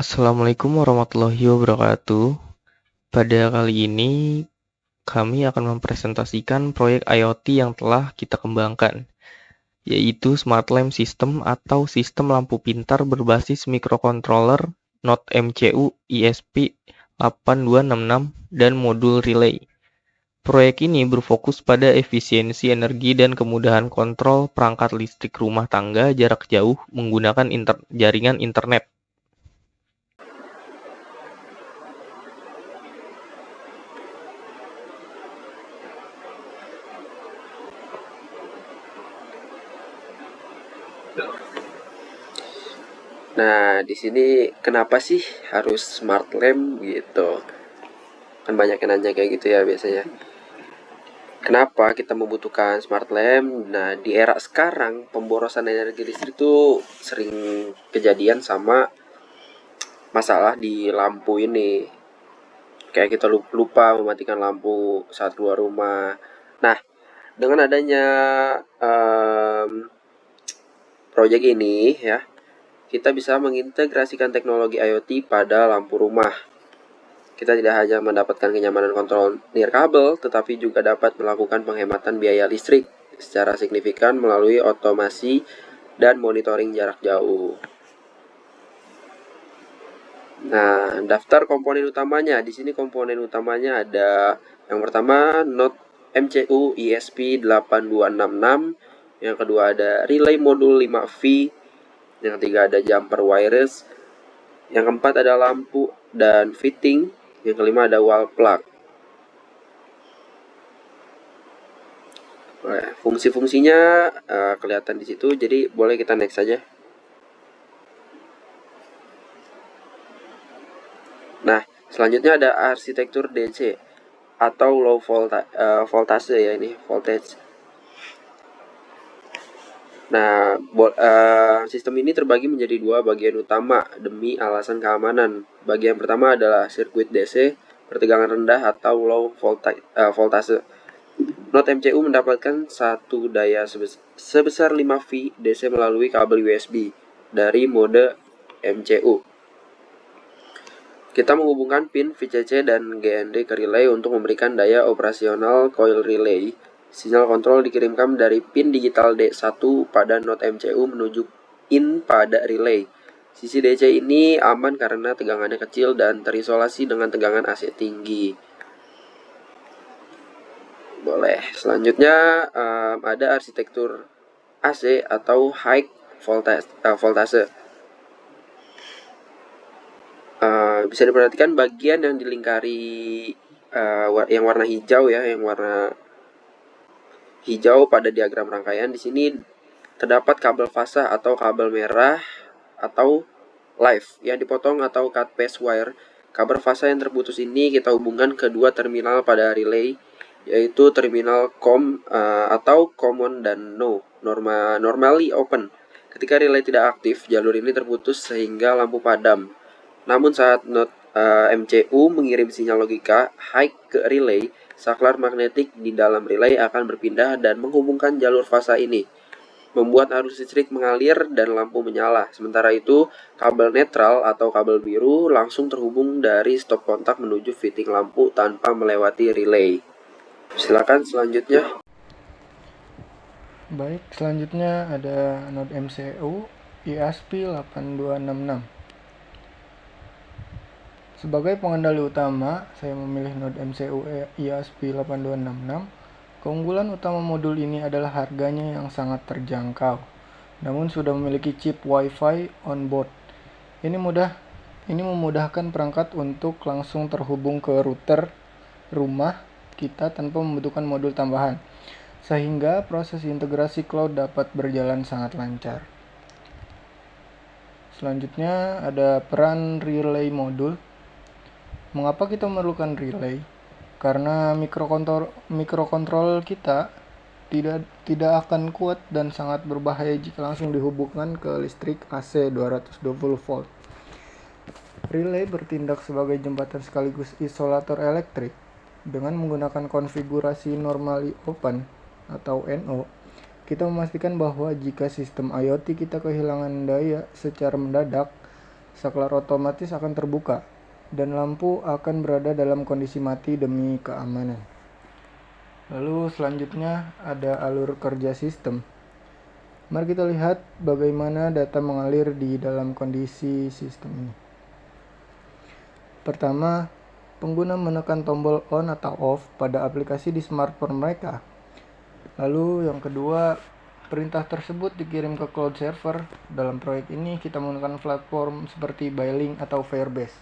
Assalamualaikum warahmatullahi wabarakatuh. Pada kali ini, kami akan mempresentasikan proyek IoT yang telah kita kembangkan, yaitu Smart Lamp System atau sistem lampu pintar berbasis microcontroller Node MCU ESP8266 dan modul relay. Proyek ini berfokus pada efisiensi energi dan kemudahan kontrol perangkat listrik rumah tangga jarak jauh menggunakan jaringan internet. Nah, di sini kenapa sih harus smart lamp gitu? Kan banyak yang nanya kayak gitu ya biasanya. Kenapa kita membutuhkan smart lamp? Nah, di era sekarang pemborosan energi listrik itu sering kejadian sama masalah di lampu ini. Kayak kita lupa mematikan lampu saat keluar rumah. Nah, dengan adanya proyek ini ya, kita bisa mengintegrasikan teknologi IoT pada lampu rumah. Kita tidak hanya mendapatkan kenyamanan kontrol nirkabel, tetapi juga dapat melakukan penghematan biaya listrik secara signifikan melalui otomasi dan monitoring jarak jauh. Nah, daftar komponen utamanya. Di sini komponen utamanya ada yang pertama Node MCU ESP8266, yang kedua ada relay modul 5V, yang ketiga ada jumper wires, yang keempat ada lampu dan fitting, yang kelima ada wall plug. Fungsi-fungsinya kelihatan di situ, jadi boleh kita next saja. Nah, selanjutnya ada arsitektur DC atau low voltase ya, ini voltage. Nah, sistem ini terbagi menjadi dua bagian utama demi alasan keamanan. Bagian pertama adalah sirkuit DC pertegangan rendah atau low voltase. Node MCU mendapatkan satu daya sebesar 5V DC melalui kabel USB dari mode MCU. Kita menghubungkan pin VCC dan GND ke relay untuk memberikan daya operasional coil relay. Sinyal kontrol dikirimkan dari pin digital D1 pada node MCU menuju in pada relay. Sisi DC ini aman karena tegangannya kecil dan terisolasi dengan tegangan AC tinggi. Boleh. Selanjutnya ada arsitektur AC atau high voltase. Bisa diperhatikan bagian yang dilingkari yang warna hijau ya, yang warna hijau pada diagram rangkaian. Di sini terdapat kabel fasa atau kabel merah atau live yang dipotong atau cut paste wire. Kabel fasa yang terputus ini kita hubungkan ke dua terminal pada relay, yaitu terminal COM atau common dan no, normally open. Ketika relay tidak aktif, jalur ini terputus sehingga lampu padam. Namun saat node MCU mengirim sinyal logika high ke relay, saklar magnetik di dalam relay akan berpindah dan menghubungkan jalur fasa ini, membuat arus listrik mengalir dan lampu menyala. Sementara itu, kabel netral atau kabel biru langsung terhubung dari stop kontak menuju fitting lampu tanpa melewati relay. Silakan selanjutnya. Baik, selanjutnya ada node MCU ESP8266. Sebagai pengendali utama, saya memilih node MCU ESP8266. Keunggulan utama modul ini adalah harganya yang sangat terjangkau, namun sudah memiliki chip Wi-Fi on board. Ini memudahkan perangkat untuk langsung terhubung ke router rumah kita tanpa membutuhkan modul tambahan, sehingga proses integrasi cloud dapat berjalan sangat lancar. Selanjutnya ada peran relay modul. Mengapa kita memerlukan relay? Karena mikrokontrol kita tidak akan kuat dan sangat berbahaya jika langsung dihubungkan ke listrik AC 220 volt. Relay bertindak sebagai jembatan sekaligus isolator elektrik. Dengan menggunakan konfigurasi normally open atau NO, kita memastikan bahwa jika sistem IoT kita kehilangan daya secara mendadak, saklar otomatis akan terbuka dan lampu akan berada dalam kondisi mati demi keamanan. Lalu selanjutnya ada alur kerja sistem. Mari kita lihat bagaimana data mengalir di dalam kondisi sistem ini. Pertama, pengguna menekan tombol on atau off pada aplikasi di smartphone mereka. Lalu yang kedua, perintah tersebut dikirim ke cloud server. Dalam proyek ini kita menggunakan platform seperti Bylink atau Firebase.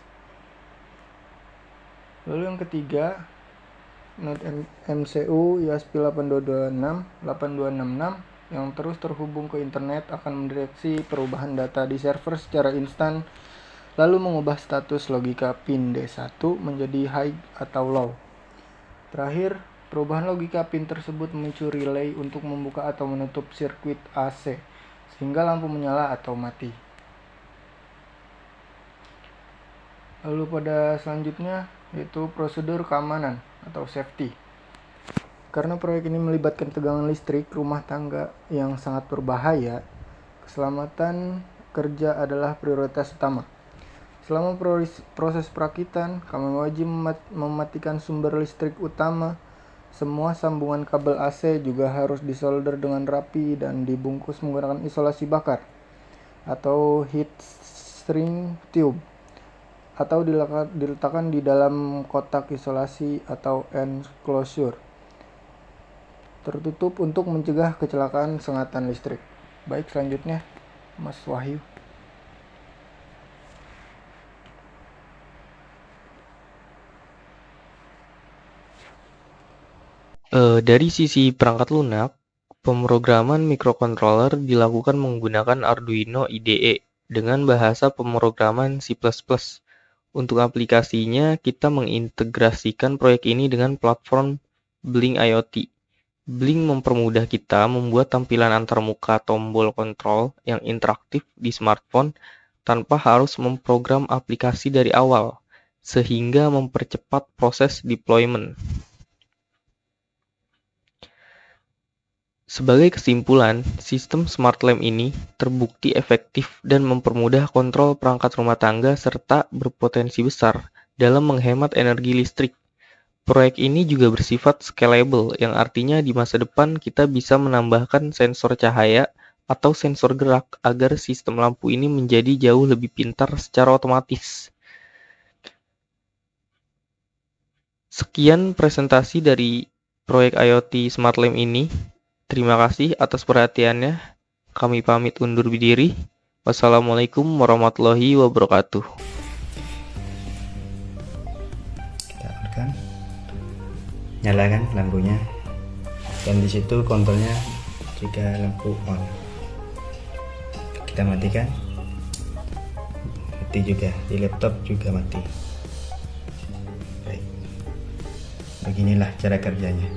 Lalu yang ketiga, node MCU ESP8266 yang terus terhubung ke internet akan mendeteksi perubahan data di server secara instan, lalu mengubah status logika pin D1 menjadi high atau low. Terakhir, perubahan logika pin tersebut memicu relay untuk membuka atau menutup sirkuit AC, sehingga lampu menyala atau mati. Lalu pada selanjutnya, yaitu prosedur keamanan atau safety. Karena proyek ini melibatkan tegangan listrik rumah tangga yang sangat berbahaya, keselamatan kerja adalah prioritas utama. Selama proses perakitan, kami wajib mematikan sumber listrik utama. Semua sambungan kabel AC juga harus disolder dengan rapi dan dibungkus menggunakan isolasi bakar atau heat shrink tube, atau diletakkan di dalam kotak isolasi atau enclosure tertutup untuk mencegah kecelakaan sengatan listrik. Baik, selanjutnya Mas Wahyu. Dari sisi perangkat lunak, pemrograman microcontroller dilakukan menggunakan Arduino IDE dengan bahasa pemrograman C++. Untuk aplikasinya, kita mengintegrasikan proyek ini dengan platform Blink IoT. Blink mempermudah kita membuat tampilan antarmuka tombol kontrol yang interaktif di smartphone tanpa harus memprogram aplikasi dari awal, sehingga mempercepat proses deployment. Sebagai kesimpulan, sistem smart lamp ini terbukti efektif dan mempermudah kontrol perangkat rumah tangga serta berpotensi besar dalam menghemat energi listrik. Proyek ini juga bersifat scalable, yang artinya di masa depan kita bisa menambahkan sensor cahaya atau sensor gerak agar sistem lampu ini menjadi jauh lebih pintar secara otomatis. Sekian presentasi dari proyek IoT Smart Lamp ini. Terima kasih atas perhatiannya. Kami pamit undur diri. Wassalamualaikum warahmatullahi wabarakatuh. Kita on, nyalakan lampunya, dan di situ kontrolnya jika lampu on. Kita matikan, mati juga, di laptop juga mati. Baik, beginilah cara kerjanya.